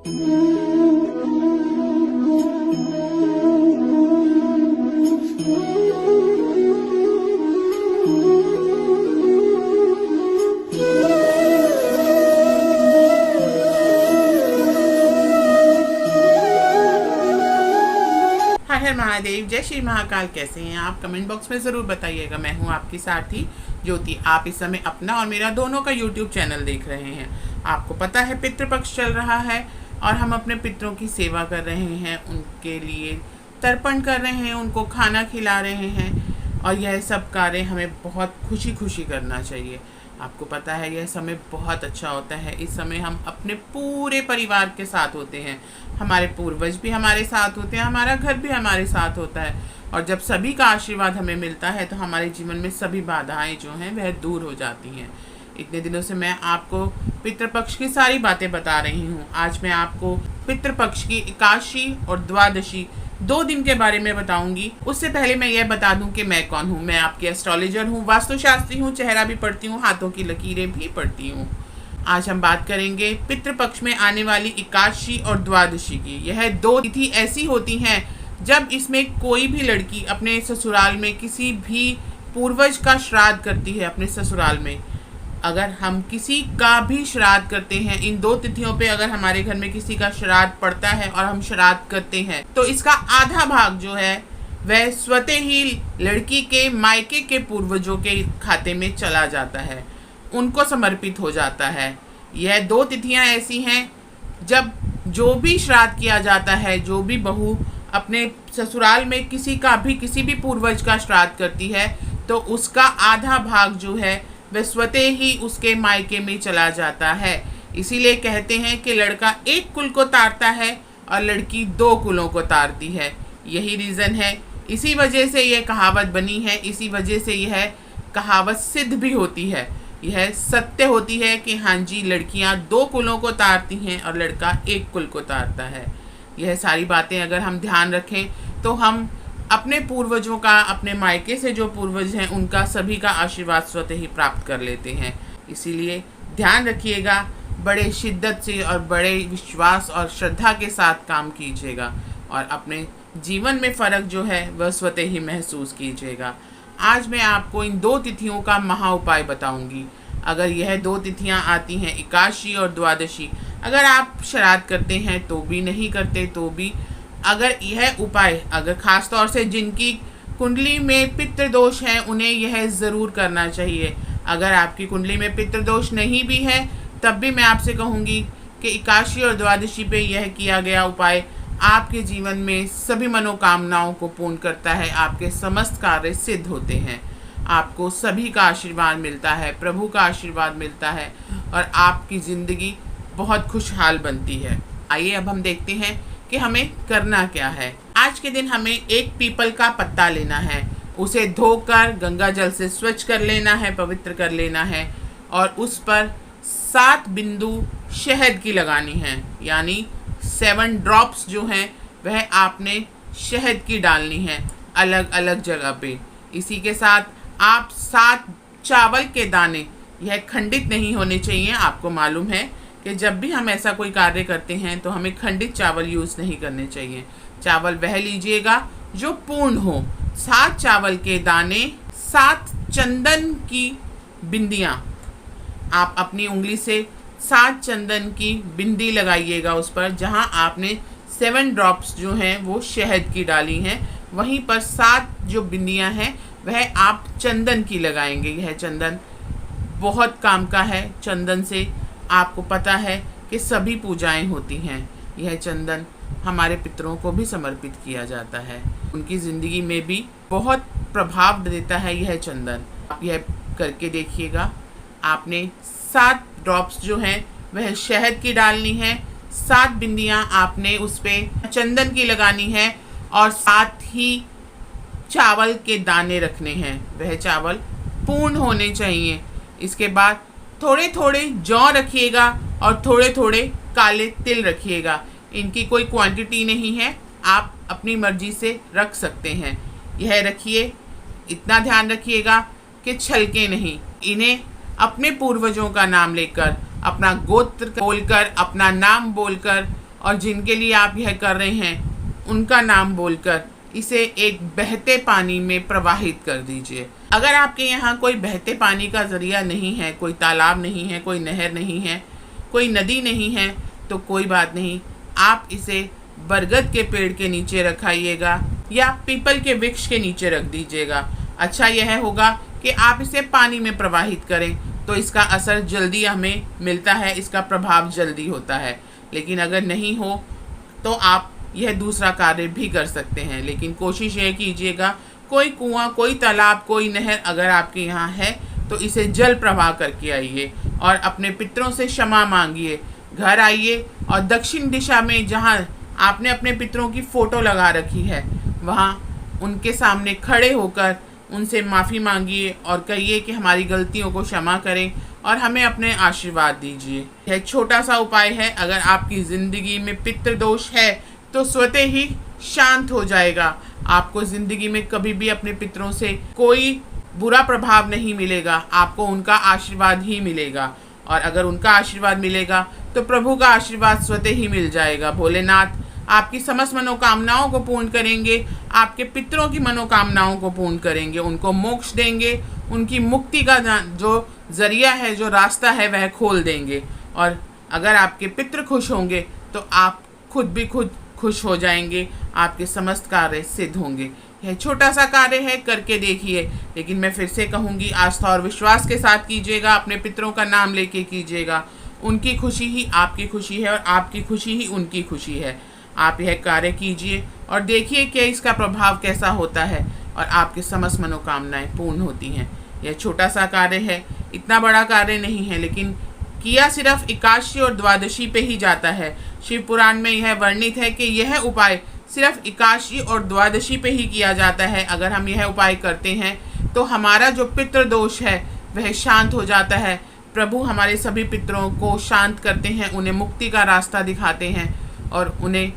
हर महादेव, जय श्री महाकाल। कैसे हैं आप? कमेंट बॉक्स में ज़रूर बताइएगा। मैं हूं आपकी साथी ज्योति। आप इस समय अपना और मेरा दोनों का यूट्यूब चैनल देख रहे हैं। आपको पता है पितृपक्ष चल रहा है और हम अपने पितरों की सेवा कर रहे हैं, उनके लिए तर्पण कर रहे हैं, उनको खाना खिला रहे हैं और यह सब कार्य हमें बहुत खुशी खुशी करना चाहिए। आपको पता है यह समय बहुत अच्छा होता है। इस समय हम अपने पूरे परिवार के साथ होते हैं, हमारे पूर्वज भी हमारे साथ होते हैं, हमारा घर भी हमारे साथ होता है और जब सभी का आशीर्वाद हमें मिलता है तो हमारे जीवन में सभी बाधाएं जो हैं वह दूर हो जाती हैं। इतने दिनों से मैं आपको पितृपक्ष की सारी बातें बता रही हूँ। आज मैं आपको पितृपक्ष की एकादशी और द्वादशी 2 दिन के बारे में बताऊंगी। उससे पहले मैं यह बता दूं कि मैं कौन हूँ। मैं आपकी एस्ट्रोलॉजर हूँ, वास्तुशास्त्री हूँ, चेहरा भी पढ़ती हूँ, हाथों की लकीरें भी पढ़ती हूँ। आज हम बात करेंगे पितृपक्ष में आने वाली एकादशी और द्वादशी की। यह 2 तिथि ऐसी होती हैं जब इसमें कोई भी लड़की अपने ससुराल में किसी भी पूर्वज का श्राद्ध करती है। अपने ससुराल में अगर हम किसी का भी श्राद्ध करते हैं, इन 2 तिथियों पे अगर हमारे घर में किसी का श्राद्ध पड़ता है और हम श्राद्ध करते हैं तो इसका आधा भाग जो है वह स्वतः ही लड़की के मायके के पूर्वजों के खाते में चला जाता है, उनको समर्पित हो जाता है। यह 2 तिथियां ऐसी हैं जब जो भी श्राद्ध किया जाता है, जो भी बहू अपने ससुराल में किसी भी पूर्वज का श्राद्ध करती है तो उसका आधा भाग जो है वह स्वतः ही उसके मायके में चला जाता है। इसीलिए कहते हैं कि लड़का 1 कुल को तारता है और लड़की 2 कुलों को तारती है। यही रीज़न है, इसी वजह से यह कहावत बनी है, इसी वजह से यह कहावत सिद्ध भी होती है। यह सत्य होती है कि हाँ जी, लड़कियां 2 कुलों को तारती हैं और लड़का 1 कुल को तारता है। यह सारी बातें अगर हम ध्यान रखें तो हम अपने पूर्वजों का, अपने मायके से जो पूर्वज हैं उनका सभी का आशीर्वाद स्वतः ही प्राप्त कर लेते हैं। इसीलिए ध्यान रखिएगा, बड़े शिद्दत से और बड़े विश्वास और श्रद्धा के साथ काम कीजिएगा और अपने जीवन में फ़र्क जो है वह स्वतः ही महसूस कीजिएगा। आज मैं आपको इन 2 तिथियों का महा उपाय बताऊंगी। अगर यह 2 तिथियां आती हैं, एकादशी और द्वादशी, अगर आप श्राद्ध करते हैं तो भी, नहीं करते तो भी, अगर यह उपाय, अगर ख़ास तौर से जिनकी कुंडली में पितृदोष है उन्हें यह ज़रूर करना चाहिए। अगर आपकी कुंडली में पितृदोष नहीं भी है तब भी मैं आपसे कहूँगी कि एकादशी और द्वादशी पे यह किया गया उपाय आपके जीवन में सभी मनोकामनाओं को पूर्ण करता है। आपके समस्त कार्य सिद्ध होते हैं, आपको सभी का आशीर्वाद मिलता है, प्रभु का आशीर्वाद मिलता है और आपकी ज़िंदगी बहुत खुशहाल बनती है। आइए अब हम देखते हैं कि हमें करना क्या है। आज के दिन हमें 1 पीपल का पत्ता लेना है, उसे धोकर गंगा जल से स्वच्छ कर लेना है, पवित्र कर लेना है और उस पर 7 बिंदु शहद की लगानी है, यानी 7 ड्रॉप्स जो हैं वह आपने शहद की डालनी है अलग अलग जगह पे। इसी के साथ आप 7 चावल के दाने, यह खंडित नहीं होने चाहिए। आपको मालूम है कि जब भी हम ऐसा कोई कार्य करते हैं तो हमें खंडित चावल यूज़ नहीं करने चाहिए। चावल वह लीजिएगा जो पूर्ण हो। 7 चावल के दाने, 7 चंदन की बिंदियाँ, आप अपनी उंगली से 7 चंदन की बिंदी लगाइएगा उस पर जहाँ आपने 7 ड्रॉप्स जो हैं वो शहद की डाली हैं, वहीं पर 7 जो बिंदियाँ हैं वह आप चंदन की लगाएंगे। यह चंदन बहुत काम का है। चंदन से आपको पता है कि सभी पूजाएं होती हैं। यह चंदन हमारे पितरों को भी समर्पित किया जाता है, उनकी ज़िंदगी में भी बहुत प्रभाव देता है यह चंदन। आप यह करके देखिएगा। आपने 7 ड्रॉप्स जो हैं वह शहद की डालनी है, 7 बिंदियाँ आपने उस पर चंदन की लगानी है और साथ ही चावल के दाने रखने हैं। वह चावल पूर्ण होने चाहिए। इसके बाद थोड़े थोड़े जौ रखिएगा और थोड़े थोड़े काले तिल रखिएगा। इनकी कोई क्वांटिटी नहीं है, आप अपनी मर्जी से रख सकते हैं। यह रखिए, इतना ध्यान रखिएगा कि छलके नहीं। इन्हें अपने पूर्वजों का नाम लेकर, अपना गोत्र बोलकर, अपना नाम बोलकर और जिनके लिए आप यह कर रहे हैं उनका नाम बोलकर इसे एक बहते पानी में प्रवाहित कर दीजिए। अगर आपके यहाँ कोई बहते पानी का जरिया नहीं है, कोई तालाब नहीं है, कोई नहर नहीं है, कोई नदी नहीं है, तो कोई बात नहीं, आप इसे बरगद के पेड़ के नीचे रखाइएगा या पीपल के वृक्ष के नीचे रख दीजिएगा। अच्छा यह होगा कि आप इसे पानी में प्रवाहित करें तो इसका असर जल्दी हमें मिलता है, इसका प्रभाव जल्दी होता है। लेकिन अगर नहीं हो तो आप यह दूसरा कार्य भी कर सकते हैं। लेकिन कोशिश यह कीजिएगा कोई कुआं, कोई तालाब, कोई नहर अगर आपके यहाँ है तो इसे जल प्रवाह करके आइए और अपने पितरों से क्षमा मांगिए। घर आइए और दक्षिण दिशा में जहाँ आपने अपने पितरों की फ़ोटो लगा रखी है वहाँ उनके सामने खड़े होकर उनसे माफ़ी मांगिए और कहिए कि हमारी गलतियों को क्षमा करें और हमें अपने आशीर्वाद दीजिए। यह छोटा सा उपाय है। अगर आपकी ज़िंदगी में पितृदोष है तो स्वतः ही शांत हो जाएगा। आपको ज़िंदगी में कभी भी अपने पितरों से कोई बुरा प्रभाव नहीं मिलेगा, आपको उनका आशीर्वाद ही मिलेगा। और अगर उनका आशीर्वाद मिलेगा तो प्रभु का आशीर्वाद स्वतः ही मिल जाएगा। भोलेनाथ आपकी समस्त मनोकामनाओं को पूर्ण करेंगे, आपके पितरों की मनोकामनाओं को पूर्ण करेंगे, उनको मोक्ष देंगे, उनकी मुक्ति का जो जरिया है, जो रास्ता है वह खोल देंगे। और अगर आपके पितृ खुश होंगे तो आप खुद भी खुश हो जाएंगे, आपके समस्त कार्य सिद्ध होंगे। यह छोटा सा कार्य है, करके देखिए। लेकिन मैं फिर से कहूँगी, आस्था और विश्वास के साथ कीजिएगा, अपने पितरों का नाम लेके कीजिएगा। उनकी खुशी ही आपकी खुशी है और आपकी खुशी ही उनकी खुशी है। आप यह कार्य कीजिए और देखिए कि इसका प्रभाव कैसा होता है और आपकी समस्त मनोकामनाएं पूर्ण होती हैं। यह छोटा सा कार्य है, इतना बड़ा कार्य नहीं है, लेकिन किया सिर्फ एकादशी और द्वादशी पे ही जाता है। शिव पुराण में यह वर्णित है कि यह उपाय सिर्फ एकादशी और द्वादशी पे ही किया जाता है। अगर हम यह उपाय करते हैं तो हमारा जो पितृदोष है वह शांत हो जाता है। प्रभु हमारे सभी पितरों को शांत करते हैं, उन्हें मुक्ति का रास्ता दिखाते हैं और उन्हें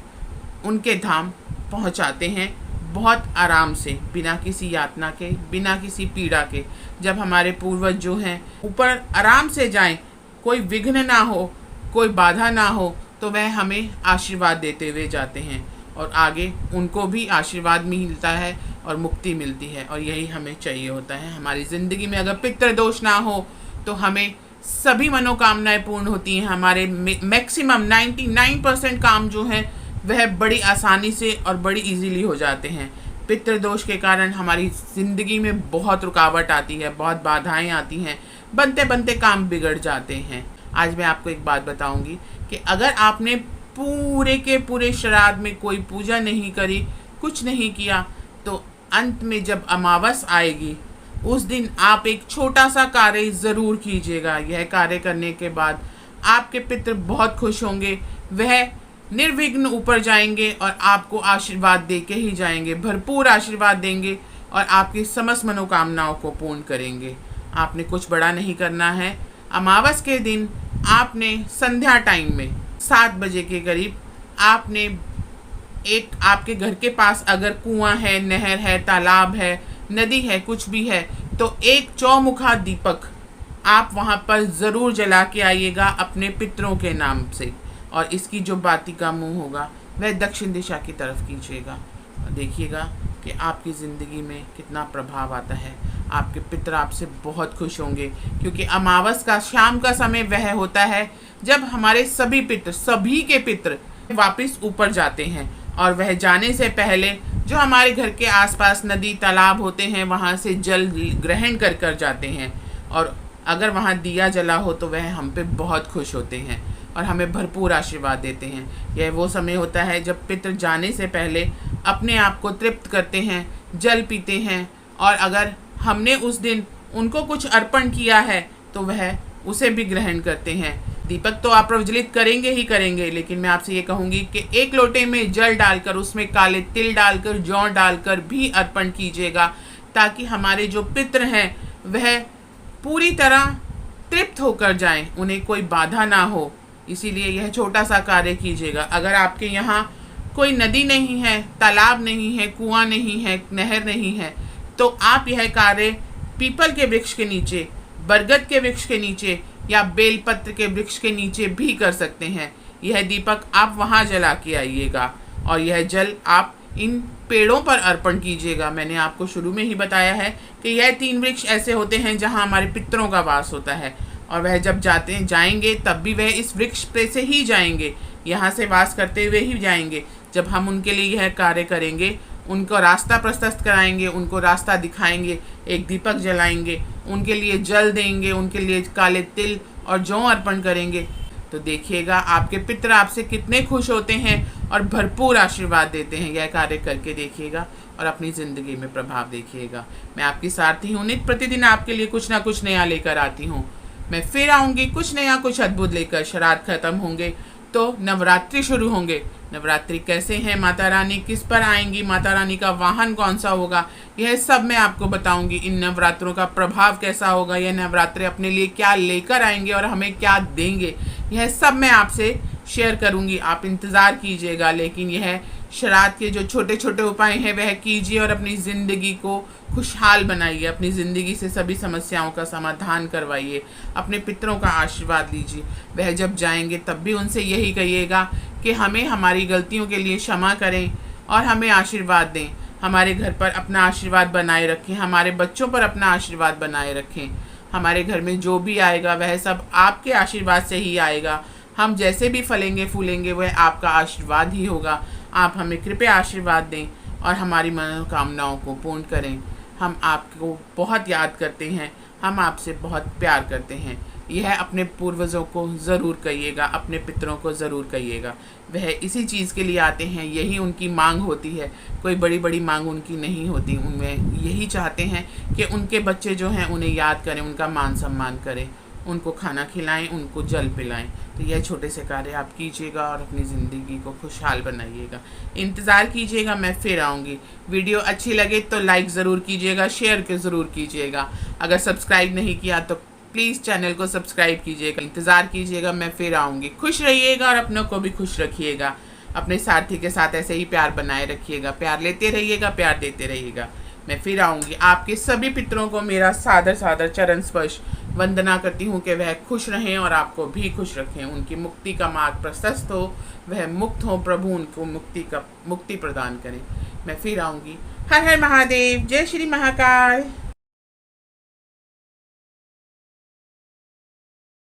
उनके धाम पहुंचाते हैं बहुत आराम से, बिना किसी यातना के, बिना किसी पीड़ा के। जब हमारे पूर्वज जो हैं ऊपर आराम से जाएं, कोई विघ्न ना हो, कोई बाधा ना हो, तो वह हमें आशीर्वाद देते हुए जाते हैं और आगे उनको भी आशीर्वाद मिलता है और मुक्ति मिलती है। और यही हमें चाहिए होता है हमारी ज़िंदगी में। अगर पितृदोष ना हो तो हमें सभी मनोकामनाएं पूर्ण होती हैं। हमारे मैक्सिमम 99% काम जो हैं वह बड़ी आसानी से और बड़ी इजीली हो जाते हैं। पितृदोष के कारण हमारी ज़िंदगी में बहुत रुकावट आती है, बहुत बाधाएं आती हैं, बनते बनते काम बिगड़ जाते हैं। आज मैं आपको एक बात बताऊंगी कि अगर आपने पूरे के पूरे श्राद्ध में कोई पूजा नहीं करी, कुछ नहीं किया, तो अंत में जब अमावस आएगी उस दिन आप एक छोटा सा कार्य ज़रूर कीजिएगा। यह कार्य करने के बाद आपके पितृ बहुत खुश होंगे, वह निर्विघ्न ऊपर जाएंगे और आपको आशीर्वाद दे के ही जाएंगे, भरपूर आशीर्वाद देंगे और आपकी समस्त मनोकामनाओं को पूर्ण करेंगे। आपने कुछ बड़ा नहीं करना है। अमावस के दिन आपने संध्या टाइम में 7 बजे के करीब आपने एक आपके घर के पास अगर कुआं है, नहर है, तालाब है, नदी है, कुछ भी है, तो एक चौमुखा दीपक आप वहाँ पर ज़रूर जला के आइएगा अपने पितरों के नाम से। और इसकी जो बाती का मुंह होगा वह दक्षिण दिशा की तरफ कीजिएगा और देखिएगा कि आपकी ज़िंदगी में कितना प्रभाव आता है। आपके पितर आपसे बहुत खुश होंगे, क्योंकि अमावस का शाम का समय वह होता है जब हमारे सभी के पितर वापस ऊपर जाते हैं और वह जाने से पहले जो हमारे घर के आसपास नदी तालाब होते हैं वहाँ से जल ग्रहण कर जाते हैं। और अगर वहाँ दिया जला हो तो वह हम पे बहुत खुश होते हैं और हमें भरपूर आशीर्वाद देते हैं। यह वो समय होता है जब पितर जाने से पहले अपने आप को तृप्त करते हैं, जल पीते हैं, और अगर हमने उस दिन उनको कुछ अर्पण किया है तो वह उसे भी ग्रहण करते हैं। दीपक तो आप प्रज्वलित करेंगे ही करेंगे, लेकिन मैं आपसे ये कहूँगी कि एक लोटे में जल डालकर उसमें काले तिल डालकर, जौ डालकर भी अर्पण कीजिएगा, ताकि हमारे जो पितर हैं वह पूरी तरह तृप्त होकर जाएं, उन्हें कोई बाधा ना हो। इसीलिए यह छोटा सा कार्य कीजिएगा। अगर आपके यहाँ कोई नदी नहीं है, तालाब नहीं है, कुआं नहीं है, नहर नहीं है, तो आप यह कार्य पीपल के वृक्ष के नीचे, बरगद के वृक्ष के नीचे या बेलपत्र के वृक्ष के नीचे भी कर सकते हैं। यह दीपक आप वहाँ जला के आइएगा और यह जल आप इन पेड़ों पर अर्पण कीजिएगा। मैंने आपको शुरू में ही बताया है कि यह 3 वृक्ष ऐसे होते हैं जहाँ हमारे पितरों का वास होता है, और वह जब जाएंगे तब भी वह इस वृक्ष पे से ही जाएंगे, यहाँ से वास करते हुए ही जाएंगे। जब हम उनके लिए यह कार्य करेंगे, उनको रास्ता प्रशस्त कराएंगे, उनको रास्ता दिखाएंगे, एक दीपक जलाएंगे, उनके लिए जल देंगे, उनके लिए काले तिल और जौ अर्पण करेंगे, तो देखिएगा आपके पितर आपसे कितने खुश होते हैं और भरपूर आशीर्वाद देते हैं। यह कार्य करके देखिएगा और अपनी ज़िंदगी में प्रभाव देखिएगा। मैं आपकी सारथी हूँ, नित्य प्रतिदिन आपके लिए कुछ ना कुछ नया लेकर आती हूँ। मैं फिर आऊँगी कुछ नया, कुछ अद्भुत लेकर। श्राद्ध खत्म होंगे तो नवरात्रि शुरू होंगे। नवरात्रि कैसे हैं, माता रानी किस पर आएंगी, माता रानी का वाहन कौन सा होगा, यह सब मैं आपको बताऊंगी। इन नवरात्रों का प्रभाव कैसा होगा, यह नवरात्रि अपने लिए क्या लेकर आएंगे और हमें क्या देंगे, यह सब मैं आपसे शेयर करूंगी। आप इंतज़ार कीजिएगा, लेकिन यह श्राद्ध के जो छोटे छोटे उपाय हैं वह कीजिए और अपनी ज़िंदगी को खुशहाल बनाइए। अपनी ज़िंदगी से सभी समस्याओं का समाधान करवाइए। अपने पितरों का आशीर्वाद लीजिए। वह जब जाएंगे तब भी उनसे यही कहिएगा कि हमें हमारी गलतियों के लिए क्षमा करें और हमें आशीर्वाद दें। हमारे घर पर अपना आशीर्वाद बनाए रखें, हमारे बच्चों पर अपना आशीर्वाद बनाए रखें। हमारे घर में जो भी आएगा वह सब आपके आशीर्वाद से ही आएगा। हम जैसे भी फलेंगे फूलेंगे वह आपका आशीर्वाद ही होगा। आप हमें कृपया आशीर्वाद दें और हमारी मनोकामनाओं को पूर्ण करें। हम आपको बहुत याद करते हैं, हम आपसे बहुत प्यार करते हैं। यह अपने पूर्वजों को ज़रूर कहिएगा, अपने पितरों को ज़रूर कहिएगा। वह इसी चीज़ के लिए आते हैं, यही उनकी मांग होती है। कोई बड़ी बड़ी मांग उनकी नहीं होती। उनमें यही चाहते हैं कि उनके बच्चे जो हैं उन्हें याद करें, उनका मान सम्मान करें, उनको खाना खिलाएं, उनको जल पिलाएं। तो यह छोटे से कार्य आप कीजिएगा और अपनी ज़िंदगी को खुशहाल बनाइएगा। इंतज़ार कीजिएगा, मैं फिर आऊँगी। वीडियो अच्छी लगे तो लाइक ज़रूर कीजिएगा, शेयर के ज़रूर कीजिएगा। अगर सब्सक्राइब नहीं किया तो प्लीज़ चैनल को सब्सक्राइब कीजिएगा। इंतज़ार कीजिएगा, मैं फिर आऊँगी। खुश रहिएगा और अपनों को भी खुश रखिएगा। अपने साथी के साथ ऐसे ही प्यार बनाए रखिएगा। प्यार लेते रहिएगा, प्यार देते रहिएगा। मैं फिर आऊँगी। आपके सभी पितरों को मेरा सादर सादर चरण स्पर्श वंदना करती हूँ कि वह खुश रहें और आपको भी खुश रखें। उनकी मुक्ति का मार्ग प्रशस्त हो, वह मुक्त हो, प्रभु उनको मुक्ति प्रदान करें। मैं फिर आऊँगी। हर हर महादेव, जय श्री महाकाल।